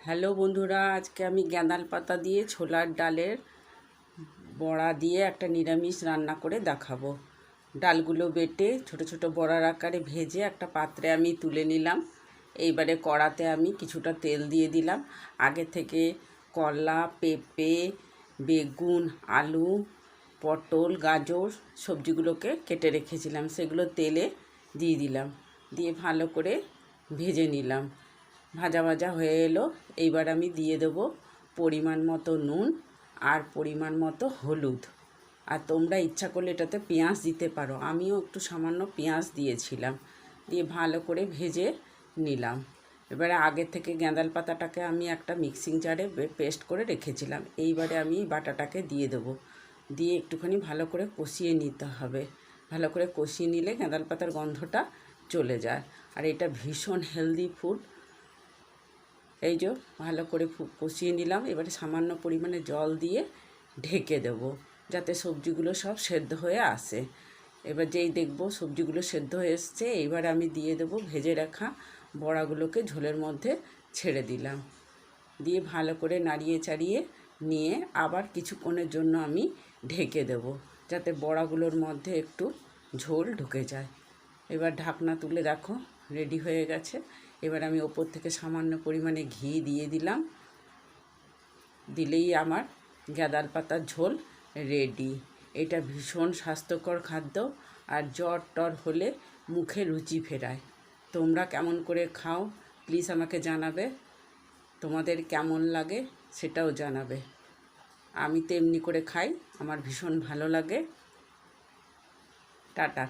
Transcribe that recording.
Hello বন্ধুরা, আজকে আমি গ্যাঁদাল পাতা দিয়ে ছোলার ডালের বড়া দিয়ে একটা নিরামিষ রান্না করে দেখাবো। ডালগুলো বেটে ছোট ছোট বড়ার আকারে ভেজে একটা পাত্রে আমি তুলে নিলাম। এইবারে কড়াতে আমি কিছুটা তেল দিয়ে দিলাম। আগে থেকে কলা, পেঁপে, বেগুন, আলু, পটল, গাজর সবজিগুলোকে কেটে রেখেছিলাম, সেগুলো তেলে দিয়ে দিলাম। দিয়ে ভালো করে ভেজে নিলাম। ভাজা ভাজা হয়ে এলো। এইবার আমি দিয়ে দেবো পরিমাণ মতো নুন আর পরিমাণ মতো হলুদ। আর তোমরা ইচ্ছা করলে এটাতে পেঁয়াজ দিতে পারো, আমিও একটু সামান্য পেঁয়াজ দিয়েছিলাম। দিয়ে ভালো করে ভেজে নিলাম। এবারে আগে থেকে গ্যাঁদাল পাতাটাকে আমি একটা মিক্সিং জারে পেস্ট করে রেখেছিলাম। এইবারে আমি বাটাটাকে দিয়ে দেবো। দিয়ে একটুখানি ভালো করে কষিয়ে নিতে হবে। ভালো করে কষিয়ে নিলে গ্যাঁদাল পাতার গন্ধটা চলে যায়। আর এটা ভীষণ হেলদি ফুড। এই যে ভালো করে কষিয়ে নিলাম। এবারে সামান্য পরিমাণে জল দিয়ে ঢেকে দেব, যাতে সবজিগুলো সব সেদ্ধ হয়ে আসে। এবার যেই দেখব সবজিগুলো সেদ্ধ হয়ে এসছে, এইবার আমি দিয়ে দেব ভেজে রাখা বড়াগুলোকে ঝোলের মধ্যে ছেড়ে দিলাম। দিয়ে ভালো করে নাড়িয়ে চাড়িয়ে নিয়ে আবার কিছুক্ষণের জন্য আমি ঢেকে দেব, যাতে বড়াগুলোর মধ্যে একটু ঝোল ঢুকে যায়। এবার ঢাকনা তুলে দেখো রেডি হয়ে গেছে। এবার আমি ওপর থেকে সামান্য পরিমাণে ঘি দিয়ে দিলাম। দিলেই আমার গ্যাঁদাল পাতার ঝোল রেডি। এটা ভীষণ স্বাস্থ্যকর খাদ্য, আর জ্বর টর হলে মুখে রুচি ফেরায়। তোমরা কেমন করে খাও প্লিজ আমাকে জানাবে। তোমাদের কেমন লাগে সেটাও জানাবে। আমি তো এমনি করে খাই, আমার ভীষণ ভালো লাগে। টাটা।